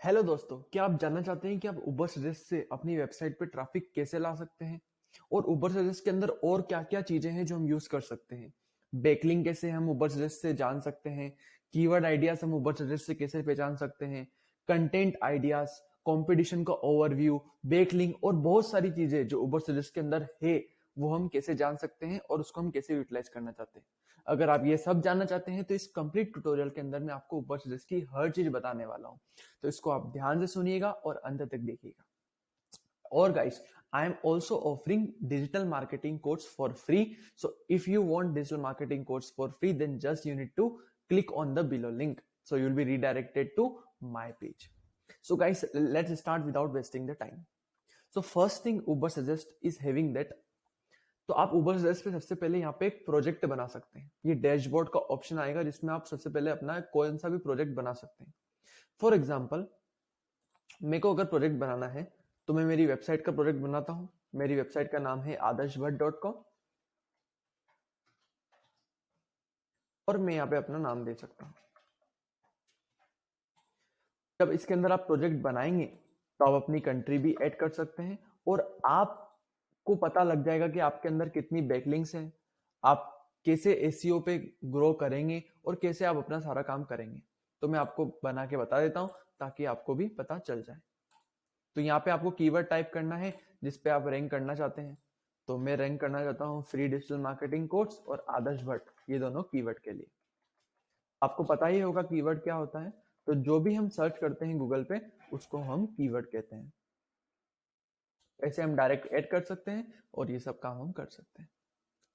Hello दोस्तों, क्या आप जानना चाहते हैं कि आप उबर सजेस्ट से अपनी वेबसाइट पे ट्रैफिक कैसे ला सकते हैं और उबर सजेस्ट के अंदर और क्या-क्या चीजें हैं जो हम यूज कर सकते हैं। बैकलिंक कैसे हम उबर सजेस्ट से जान सकते हैं, कीवर्ड आइडियाज हम उबर सजेस्ट से कैसे पहचान सकते हैं, कंटेंट आइडियाज, कंपटीशन का ओवरव्यू, बैकलिंक और बहुत सारी चीजें जो उबर सजेस्ट के अंदर है वो हम कैसे जान सकते हैं और उसको हम कैसे यूटिलाइज करना चाहते हैं। अगर आप ये सब जानना चाहते हैं तो इस कंप्लीट ट्यूटोरियल के अंदर मैं आपको उबर सजेस्ट की हर चीज बताने वाला हूँ। तो इसको आप ध्यान से सुनिएगा और अंत तक देखिएगा। और guys, I am also offering digital marketing course for free. So if you want digital marketing course for free then just you need to click on the below link, so you'll be redirected to my page. So guys, let's start without wasting the time. So first thing Uber suggest is having that, तो आप Uber suggest पे सबसे पहले यहाँ पे एक project बना सकते हैं। ये डैशबोर्ड का ऑप्शन आएगा जिसमें आप सबसे पहले अपना कोई सा भी प्रोजेक्ट बना सकते हैं। फॉर एग्जाम्पल, मेरे को अगर प्रोजेक्ट बनाना है तो मैं मेरी वेबसाइट का प्रोजेक्ट बनाता हूँ। मेरी वेबसाइट का नाम है adarshbhat.com और मैं यहाँ पे अपना नाम दे सकता हूँ। जब इसके अंदर आप प्रोजेक्ट बनाएंगे तो आप अपनी कंट्री भी ऐड कर सकते हैं और आपको पता लग जाएगा कि आपके अंदर कितनी बैकलिंक्स हैं, आप कैसे एसईओ पे ग्रो करेंगे और कैसे आप अपना सारा काम करेंगे। तो मैं आपको बना के बता देता हूँ ताकि आपको भी पता चल जाए। तो यहाँ पे आपको कीवर्ड टाइप करना है जिसपे आप रैंक करना चाहते हैं। तो मैं रैंक करना चाहता हूँ फ्री डिजिटल मार्केटिंग कोर्स और आदर्श भट्ट, ये दोनों कीवर्ड के लिए। आपको पता ही होगा कीवर्ड क्या होता है। तो जो भी हम सर्च करते हैं गूगल पे उसको हम कीवर्ड कहते हैं। ऐसे हम डायरेक्ट ऐड कर सकते हैं और ये सब काम हम कर सकते हैं।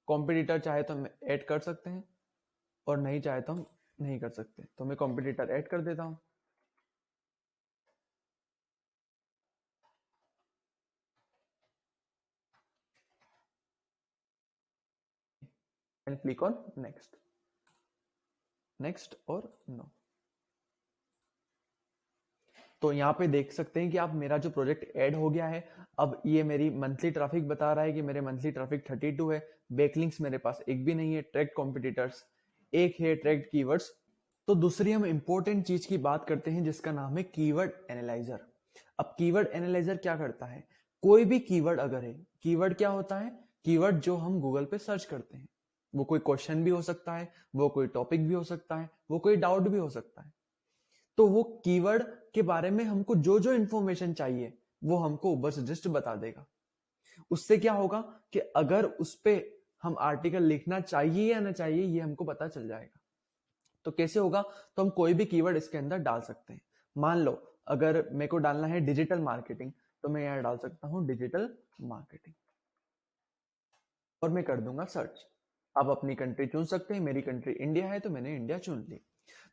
कॉम्पिटिटर चाहे तो हम ऐड कर सकते हैं और नहीं चाहे तो हम नहीं कर सकते। तो मैं कॉम्पिटिटर ऐड कर देता हूँ and click on next, next और नो। तो यहाँ पे देख सकते हैं कि आप मेरा जो प्रोजेक्ट ऐड हो गया है। अब ये मेरी मंथली ट्रैफिक बता रहा है कि मेरे मंथली ट्रैफिक 32 है। बैकलिंक्स मेरे पास एक भी नहीं है। ट्रैक्ड कॉम्पिटिटर्स एक है, ट्रैक्ड कीवर्ड्स। तो दूसरी हम इंपॉर्टेंट चीज की बात करते हैं जिसका नाम है कीवर्ड एनालाइजर। अब कीवर्ड एनालाइजर क्या करता है? कोई भी कीवर्ड अगर है, कीवर्ड क्या होता है? कीवर्ड जो हम गूगल पे सर्च करते हैं। वो कोई क्वेश्चन भी हो सकता है, वो कोई टॉपिक भी हो सकता है, वो कोई डाउट भी हो सकता है। तो वो कीवर्ड के बारे में हमको जो जो इंफॉर्मेशन चाहिए वो हमको उबर सजेस्ट बता देगा। उससे क्या होगा कि अगर उस पे हम आर्टिकल लिखना चाहिए या ना चाहिए ये हमको पता चल जाएगा। तो कैसे होगा? तो हम कोई भी कीवर्ड इसके अंदर डाल सकते हैं। मान लो अगर मेरे को डालना है डिजिटल मार्केटिंग तो मैं यहाँ डाल सकता हूँ डिजिटल मार्केटिंग और मैं कर दूंगा सर्च। आप अपनी कंट्री चुन सकते हैं। मेरी कंट्री इंडिया है तो मैंने इंडिया चुन ली।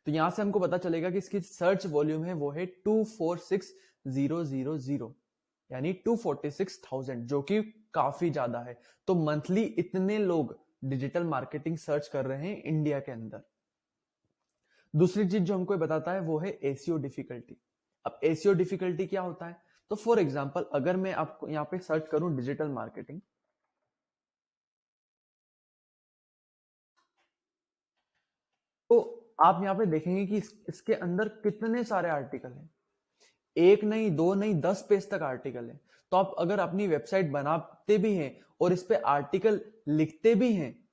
तो यहां से हमको पता चलेगा कि इसकी सर्च वॉल्यूम है वो है 246000, यानी 246,000, जो कि काफी ज्यादा है। तो मंथली इतने लोग डिजिटल मार्केटिंग सर्च कर रहे हैं इंडिया के अंदर। दूसरी चीज जो हमको बताता है वो है एसीओ डिफिकल्टी। अब एसीओ डिफिकल्टी क्या होता है? तो फॉर एग्जाम्पल अगर मैं आपको यहाँ पे सर्च करूं डिजिटल मार्केटिंग, तो आप यहाँ पे देखेंगे कि इसके अंदर कितने सारे आर्टिकल हैं। एक नहीं, दो नहीं, 10 पेज तक आर्टिकल है। तो आप अगर अपनी वेबसाइट बनाते भी हैं और इस पे आर्टिकल लिखते भी हैं,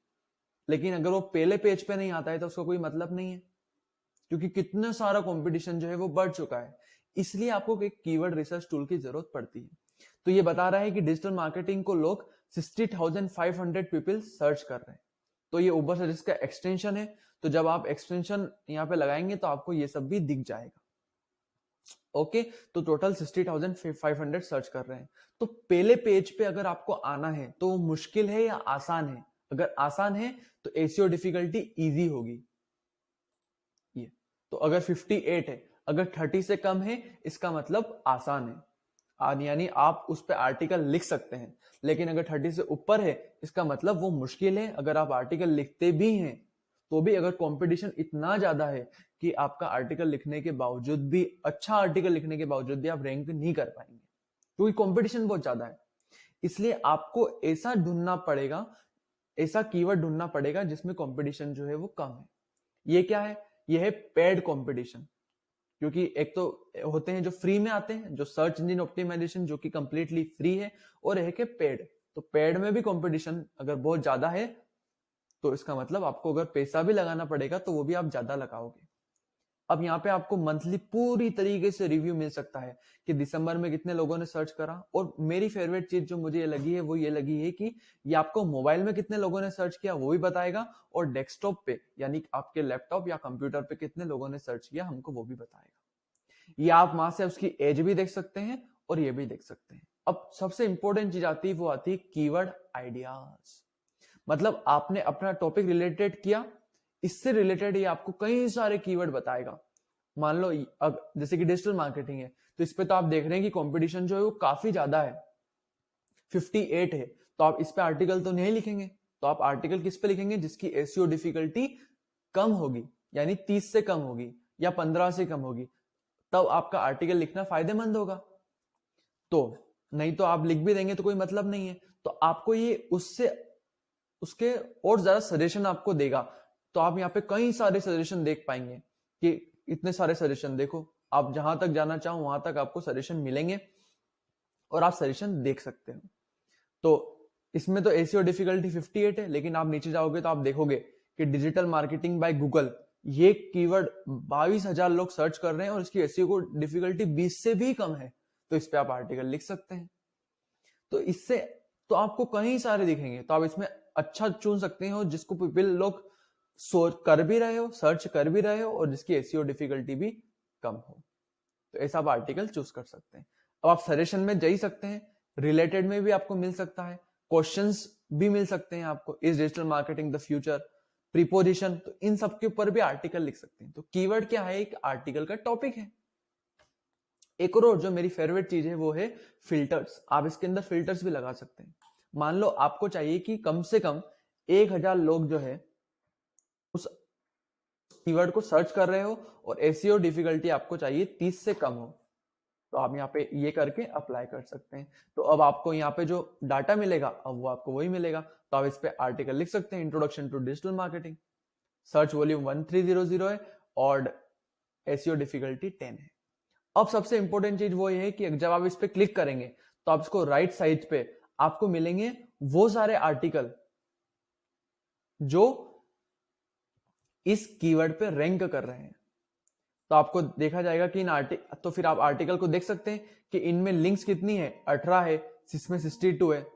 लेकिन अगर वो पहले पेज पे नहीं आता है तो उसका कोई मतलब नहीं है, क्योंकि कितना सारा कंपटीशन जो है वो बढ़ चुका है। इसलिए आपको एक कीवर्ड रिसर्च टूल की जरूरत पड़ती है। तो ये बता रहा है कि डिजिटल मार्केटिंग को लोग 60,500 पीपल सर्च कर रहे हैं। तो ये उबर सजेस्ट का एक्सटेंशन है। तो जब आप एक्सटेंशन यहाँ पे लगाएंगे तो आपको ये सब भी दिख जाएगा। ओके, तो टोटल 60,500 सर्च कर रहे हैं। तो पहले पेज पे अगर आपको आना है तो वो मुश्किल है या आसान है? अगर आसान है तो एसीओ डिफिकल्टी इजी होगी। ये तो अगर 58 है, अगर 30 से कम है इसका मतलब आसान है। यानी आप उस पे आर्टिकल लिख सकते हैं। लेकिन अगर 30 से ऊपर है इसका मतलब वो मुश्किल है। अगर आप आर्टिकल लिखते भी हैं तो भी अगर कंपटीशन इतना ज्यादा है कि आपका आर्टिकल लिखने के बावजूद भी, अच्छा आर्टिकल लिखने के बावजूद भी आप रैंक नहीं कर पाएंगे, क्योंकि कंपटीशन बहुत ज्यादा है। इसलिए आपको ऐसा ढूंढना पड़ेगा, ऐसा कीवर्ड ढूंढना पड़ेगा जिसमें कंपटीशन जो है वो कम है। ये क्या है? ये है पेड कंपटीशन। क्योंकि एक तो होते हैं जो फ्री में आते हैं, जो सर्च इंजन ऑप्टिमाइजेशन जो कि कंप्लीटली फ्री है, और एक है पेड। तो पेड में भी कंपटीशन अगर बहुत ज्यादा है तो इसका मतलब आपको अगर पैसा भी लगाना पड़ेगा तो वो भी आप ज्यादा लगाओगे। अब यहाँ पे आपको मंथली पूरी तरीके से रिव्यू मिल सकता है कि दिसंबर में कितने लोगों ने सर्च करा। और मेरी फेवरेट चीज जो मुझे ये लगी है वो ये लगी है कि ये आपको मोबाइल में कितने लोगों ने सर्च किया वो भी बताएगा, और डेस्कटॉप पे यानी आपके लैपटॉप या कंप्यूटर पे कितने लोगों ने सर्च किया हमको वो भी बताएगा। ये आप वहां से उसकी एज भी देख सकते हैं और ये भी देख सकते हैं। अब सबसे इंपॉर्टेंट चीज आती है, वो आती है कीवर्ड आइडियाज। मतलब आपने अपना टॉपिक रिलेटेड किया, इससे रिलेटेड ये आपको कई सारे कीवर्ड बताएगा। मान लो जैसे कि डिजिटल मार्केटिंग है, तो इस पे तो आप देख रहे हैं कि कंपटीशन जो है वो काफी ज्यादा है, 58 है। तो आप इस पे आर्टिकल तो नहीं लिखेंगे, तो आप आर्टिकल किस पे लिखेंगे, जिसकी एसईओ डिफिकल्टी कम होगी, यानी 30 से कम होगी या 15 से कम होगी, तब आपका आर्टिकल लिखना फायदेमंद होगा। तो नहीं तो आप लिख भी देंगे तो कोई मतलब नहीं है। तो आपको ये उससे उसके और ज्यादा सजेशन आपको देगा। तो आप यहाँ पे कई सारे सजेशन देख पाएंगे कि इतने सारे सजेशन देखो, आप जहां तक जाना चाहो वहां तक आपको सजेशन मिलेंगे और आप सजेशन देख सकते हो। तो इसमें तो एसईओ डिफिकल्टी 58 है, लेकिन आप नीचे जाओगे तो आप देखोगे कि डिजिटल मार्केटिंग बाय गूगल, ये कीवर्ड 22,000 लोग सर्च कर रहे हैं और इसकी एसईओ को डिफिकल्टी 20 से भी कम है। तो इस पे आप आर्टिकल लिख सकते हैं। तो इससे तो आपको कई सारे दिखेंगे, तो आप इसमें अच्छा चुन सकते हो जिसको पीपल लोग सोच कर भी रहे हो, सर्च कर भी रहे हो, और जिसकी एसईओ डिफिकल्टी भी कम हो। तो ऐसा आप आर्टिकल चूज कर सकते हैं। अब आप सजेशन में जा ही सकते हैं, रिलेटेड में भी आपको मिल सकता है, क्वेश्चंस भी मिल सकते हैं आपको, is digital marketing the future, preposition, तो इन सब के ऊपर भी आर्टिकल लिख सकते हैं। तो कीवर्ड क्या है, एक आर्टिकल का टॉपिक है। एक और जो मेरी फेवरेट चीज है वो है फिल्टर्स। आप इसके अंदर फिल्टर्स भी लगा सकते हैं। मान लो आपको चाहिए कि कम से कम 1,000 लोग जो है उस कीवर्ड को सर्च कर रहे हो और एसईओ डिफिकल्टी आपको चाहिए 30 से कम हो, तो आप यहाँ पे ये करके अप्लाई कर सकते हैं। तो अब आपको यहाँ पे जो डाटा मिलेगा अब वो आपको वही मिलेगा। तो आप इस पे आर्टिकल लिख सकते हैं, introduction to digital marketing, search volume 1300 है और एसईओ डिफिकल्टी 10 है। अब सबसे इंपॉर्टेंट चीज वो ये है कि जब आप इस पे क्लिक करेंगे तो आप इसको राइट साइड पे आपको मिलेंगे वो सारे आर्टिकल जो इस कीवर्ड पे रैंक कर रहे हैं। तो आपको देखा जाएगा कि तो फिर आप आर्टिकल को देख सकते हैं कि इनमें लिंक्स कितनी है, 18 है, इसमें 62 है,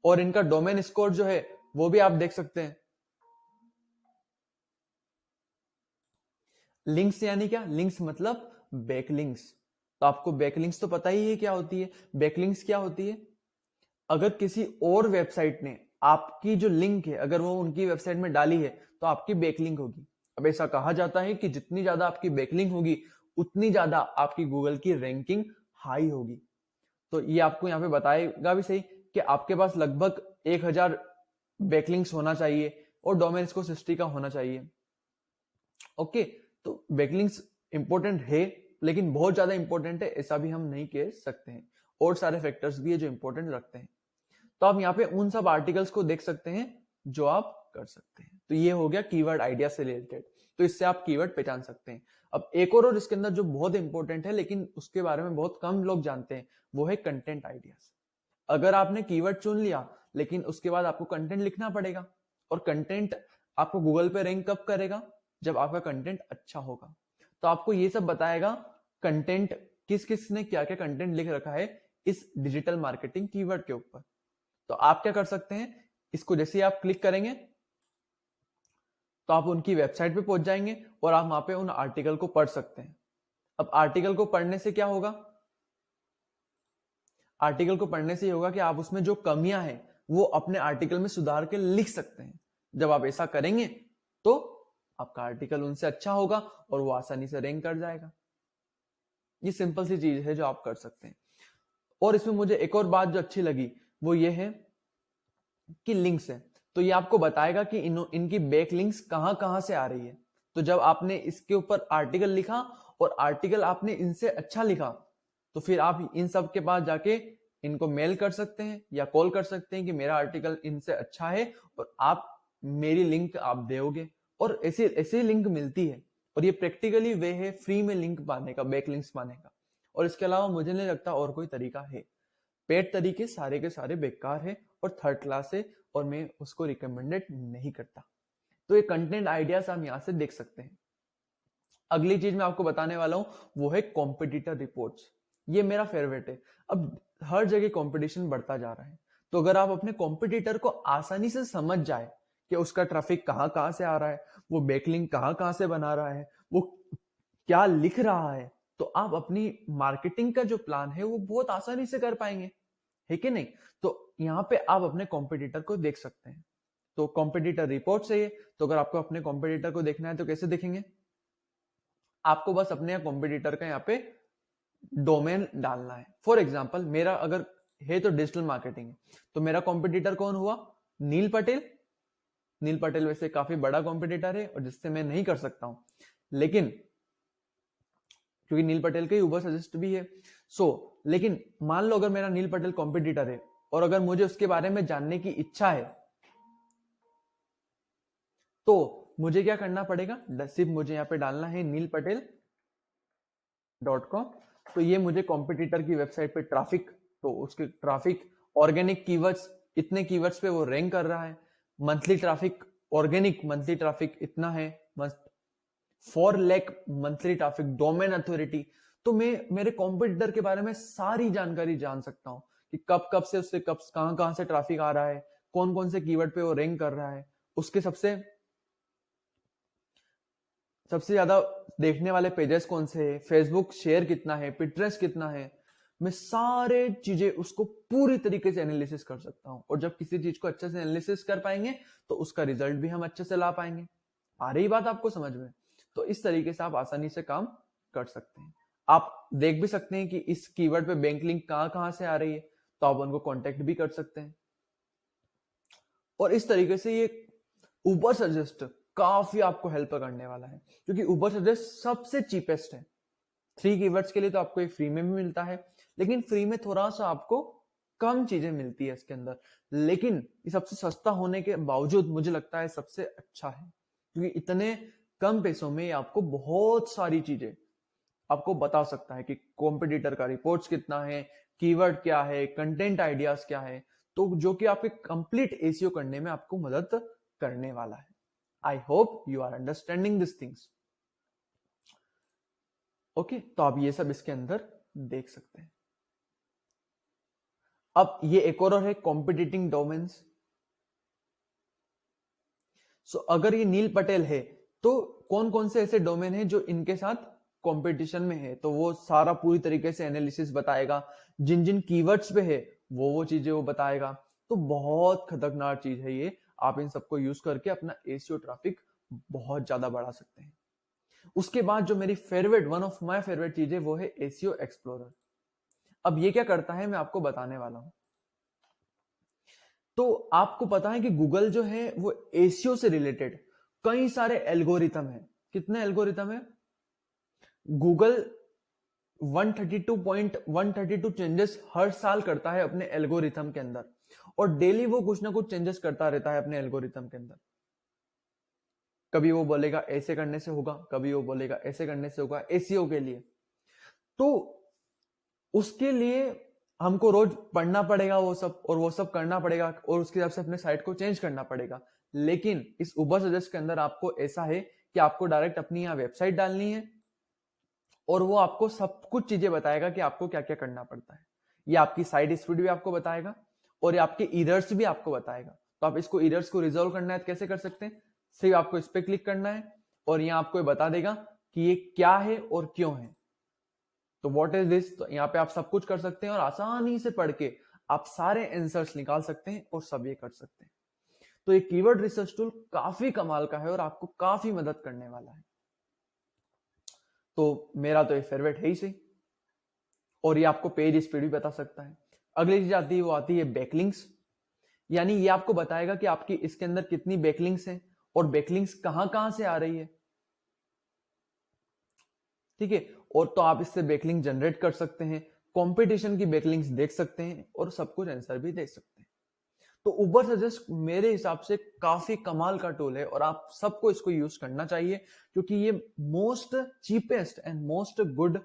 और इनका डोमेन स्कोर जो है वो भी आप देख सकते हैं। लिंक्स यानी क्या, लिंक्स मतलब बैकलिंक्स। तो आपको बैकलिंक्स तो पता ही है क्या होती है। बैकलिंक्स क्या होती है, अगर किसी और वेबसाइट ने आपकी जो लिंक है अगर वो उनकी वेबसाइट में डाली है तो आपकी बैकलिंक होगी। अब ऐसा कहा जाता है कि जितनी ज्यादा आपकी बैकलिंक होगी उतनी ज्यादा आपकी गूगल की रैंकिंग हाई होगी। तो ये आपको यहाँ पे बताएगा भी सही कि आपके पास लगभग 1,000 बैकलिंक्स होना चाहिए और डोमेन को 60 का होना चाहिए। ओके, तो बैकलिंक्स इंपॉर्टेंट है, लेकिन बहुत ज्यादा इंपॉर्टेंट है ऐसा भी हम नहीं कह सकते हैं। और सारे फैक्टर्स भी है जो इंपॉर्टेंट रखते हैं। तो आप यहाँ पे उन सब आर्टिकल्स को देख सकते हैं जो आप कर सकते हैं। तो ये हो गया कीवर्ड आइडिया से रिलेटेड। तो इससे आप कीवर्ड पहचान सकते हैं। अब एक और इसके अंदर जो बहुत इंपॉर्टेंट है लेकिन उसके बारे में बहुत कम लोग जानते हैं, वो है कंटेंट आइडियाज। अगर आपने कीवर्ड चुन लिया लेकिन उसके बाद आपको कंटेंट लिखना पड़ेगा, और कंटेंट आपको गूगल पे रैंक कब करेगा, जब आपका कंटेंट अच्छा होगा। तो आपको ये सब बताएगा कंटेंट, किस किस ने क्या क्या कंटेंट लिख रखा है इस डिजिटल मार्केटिंग कीवर्ड के ऊपर। तो आप क्या कर सकते हैं, इसको जैसे ही आप क्लिक करेंगे तो आप उनकी वेबसाइट पे पहुंच जाएंगे और आप वहां पे उन आर्टिकल को पढ़ सकते हैं। अब आर्टिकल को पढ़ने से क्या होगा, आर्टिकल को पढ़ने से ये होगा कि आप उसमें जो कमियां हैं वो अपने आर्टिकल में सुधार के लिख सकते हैं। जब आप ऐसा करेंगे तो आपका आर्टिकल उनसे अच्छा होगा और वो आसानी से रैंक कर जाएगा। ये सिंपल सी चीज है जो आप कर सकते हैं। और इसमें मुझे एक और बात जो अच्छी लगी वो ये है कि लिंक्स है। तो ये आपको बताएगा कि इनकी बैक लिंक्स कहां कहां से आ रही है। तो जब आपने इसके ऊपर आर्टिकल लिखा और आर्टिकल आपने इनसे अच्छा लिखा तो फिर आप इन सब के पास जाके इनको मेल कर सकते हैं या कॉल कर सकते हैं कि मेरा आर्टिकल इनसे अच्छा है और आप मेरी लिंक आप दोगे। और ऐसी ऐसी लिंक मिलती है और ये प्रैक्टिकली वे है फ्री में लिंक पाने का, बैकलिंक्स पाने का। और इसके अलावा मुझे नहीं लगता और कोई तरीका है। पेड तरीके सारे के सारे बेकार है और थर्ड क्लास है, और मैं उसको रिकमेंडेड नहीं करता। तो ये कंटेंट आइडियाज हम यहाँ से देख सकते हैं। अगली चीज मैं आपको बताने वाला हूं वो है कॉम्पिटिटर रिपोर्ट्स। ये मेरा फेवरेट है। अब हर जगह कंपटीशन बढ़ता जा रहा है, तो अगर आप अपने कॉम्पिटिटर को आसानी से समझ जाए कि उसका ट्रैफिक कहाँ कहाँ से आ रहा है, वो बैकलिंक कहाँ कहाँ से बना रहा है, वो क्या लिख रहा है, तो आप अपनी मार्केटिंग का जो प्लान है वो बहुत आसानी से कर पाएंगे, है कि नहीं। तो यहाँ पे आप अपने कॉम्पिटिटर को देख सकते हैं। तो कॉम्पिटिटर रिपोर्ट से ये, तो अगर आपको अपने कॉम्पिटिटर को देखना है तो कैसे देखेंगे, आपको बस अपने कॉम्पिटिटर का यहाँ पे डोमेन डालना है। फॉर एग्जाम्पल मेरा अगर है तो डिजिटल मार्केटिंग, तो मेरा कॉम्पिटिटर कौन हुआ, नील पटेल। नील पटेल वैसे काफी बड़ा कॉम्पिटिटर है और जिससे मैं नहीं कर सकता हूं, लेकिन क्योंकि नील पटेल के ऊबर सजेस्ट भी है। लेकिन मान लो अगर मेरा नील पटेल कॉम्पिटिटर है और अगर मुझे उसके बारे में जानने की इच्छा है, तो मुझे क्या करना पड़ेगा, सिर्फ मुझे यहाँ पे डालना है neelpatel.com। तो ये मुझे कॉम्पिटिटर की वेबसाइट पे ट्रैफिक, तो उसके ट्रैफिक ऑर्गेनिक कीवर्ड्स, इतने कीवर्ड्स पे वो रैंक कर रहा है। Monthly traffic, organic monthly traffic इतना है, 4 lakh monthly traffic, domain authority. तो मैं मेरे कॉम्पिटिटर के बारे में सारी जानकारी जान सकता हूँ कि कब कब से उससे कब कहां कहां से ट्रैफिक आ रहा है, कौन कौन से कीवर्ड पे वो रैंक कर रहा है, उसके सबसे ज्यादा देखने वाले पेजेस कौन से है, फेसबुक शेयर कितना है, पिंटरेस्ट कितना है। मैं सारे चीजें उसको पूरी तरीके से एनालिसिस कर सकता हूं, और जब किसी चीज को अच्छे से एनालिसिस कर पाएंगे तो उसका रिजल्ट भी हम अच्छे से ला पाएंगे। आ रही बात आपको समझ में। तो इस तरीके से आप आसानी से काम कर सकते हैं। आप देख भी सकते हैं कि इस कीवर्ड पे बैंक लिंक कहां कहां से आ रही है, तो आप उनको कांटेक्ट भी कर सकते हैं। और इस तरीके से ये उबर सजेस्ट काफी आपको हेल्प करने वाला है, क्योंकि उबर सजेस्ट सबसे चीपेस्ट है। 3 कीवर्ड्स के लिए तो आपको फ्री में भी मिलता है, लेकिन फ्री में थोड़ा सा आपको कम चीजें मिलती है इसके अंदर, लेकिन ये सबसे सस्ता होने के बावजूद मुझे लगता है सबसे अच्छा है, क्योंकि इतने कम पैसों में आपको बहुत सारी चीजें आपको बता सकता है कि कॉम्पिटिटर का रिपोर्ट्स कितना है, कीवर्ड क्या है, कंटेंट आइडियाज क्या है, तो जो कि आपके कंप्लीट एसीओ करने में आपको मदद करने वाला है। I hope you are understanding this things. Okay, तो आप ये सब इसके अंदर देख सकते हैं। अब ये एक और है कॉम्पिटिटिंग डोमेन्स। अगर ये नील पटेल है तो कौन कौन से ऐसे डोमेन है जो इनके साथ कंपटीशन में है, तो वो सारा पूरी तरीके से एनालिसिस बताएगा। जिन जिन कीवर्ड्स पे है वो चीजें वो बताएगा। तो बहुत खतरनाक चीज है ये, आप इन सबको यूज करके अपना एसीओ ट्रैफिक बहुत ज्यादा बढ़ा सकते हैं। उसके बाद जो मेरी favourite, one of my favourite चीज है वो है एसीओ एक्सप्लोरर। अब ये क्या करता है मैं आपको बताने वाला हूं। तो आपको पता है कि गूगल जो है वो एसीओ से रिलेटेड कई सारे एल्गोरिथम है। कितने एल्गोरिथम है, गूगल 132 चेंजेस हर साल करता है अपने एल्गोरिथम के अंदर, और डेली वो कुछ ना कुछ चेंजेस करता रहता है अपने एल्गोरिथम के अंदर। कभी वो बोलेगा ऐसे करने से होगा, कभी वो बोलेगा ऐसे करने से होगा एसीओ के लिए। तो उसके लिए हमको रोज पढ़ना पड़ेगा वो सब, और वो सब करना पड़ेगा, और उसके हिसाब से अपने साइट को चेंज करना पड़ेगा। लेकिन इस उबर सजेस्ट के अंदर आपको ऐसा है कि आपको डायरेक्ट अपनी यहाँ वेबसाइट डालनी है, और वो आपको सब कुछ चीजें बताएगा कि आपको क्या क्या करना पड़ता है। ये आपकी साइट स्पीड भी आपको बताएगा, और ये आपके एरर्स भी आपको बताएगा। तो आप इसको एरर्स को रिजोल्व करना है तो कैसे कर सकते हैं, सिर्फ आपको इस पर क्लिक करना है, और यहाँ आपको ये बता देगा कि ये क्या है और क्यों है। तो व्हाट इज दिस, तो यहाँ पे आप सब कुछ कर सकते हैं, और आसानी से पढ़ के आप सारे आंसर्स निकाल सकते हैं और सब ये कर सकते हैं। तो ये कीवर्ड रिसर्च टूल काफी कमाल का है और आपको काफी मदद करने वाला है। तो मेरा तो ये फेवरेट है ही सही, और ये आपको पेज स्पीड भी बता सकता है। अगली चीज आती है वो आती है बैकलिंक्स। यानी ये आपको बताएगा कि आपकी इसके अंदर कितनी बैकलिंक्स हैं और बैकलिंक्स कहां कहां से आ रही है। ठीक है, और तो आप इससे बैकलिंक जनरेट कर सकते हैं, कंपटीशन की बैकलिंक्स देख सकते हैं, और सब कुछ आंसर भी देख सकते हैं। तो उबर सजेस्ट मेरे हिसाब से काफी कमाल का टूल है और आप सबको इसको यूज करना चाहिए, क्योंकि ये most cheapest and most good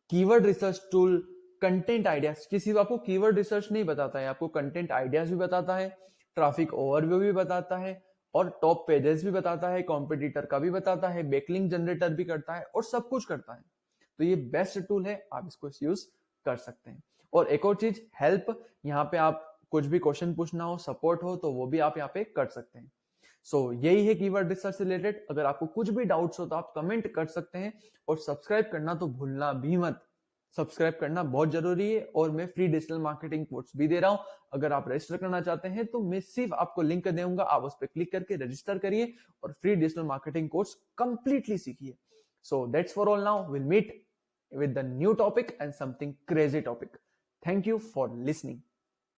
keyword research tool, content ideas, किसी आपको कीवर्ड रिसर्च नहीं बताता है, आपको कंटेंट आइडियाज भी बताता है, ट्रैफिक ओवरव्यू भी बताता है, और टॉप पेजेस भी बताता है, कॉम्पिटिटर का भी बताता है, बैकलिंक जनरेटर भी करता है, और सब कुछ करता है। तो ये बेस्ट टूल है, आप इसको यूज कर सकते हैं। और एक और चीज, हेल्प, यहाँ पे आप कुछ भी क्वेश्चन पूछना हो, सपोर्ट हो, तो वो भी आप यहाँ पे कर सकते हैं। यही है कीवर्ड रिसर्च से रिलेटेड। अगर आपको कुछ भी डाउट्स हो तो आप कमेंट कर सकते हैं, और सब्सक्राइब करना तो भूलना भी मत। सब्सक्राइब करना बहुत जरूरी है, और मैं फ्री डिजिटल मार्केटिंग कोर्स भी दे रहा हूं। अगर आप रजिस्टर करना चाहते हैं तो मैं सिर्फ आपको लिंक दूंगा, आप उस पर क्लिक करके रजिस्टर करिए और free digital marketing course completely सीखिए। So that's for all, now will meet with the new topic and something crazy topic. Thank you for listening.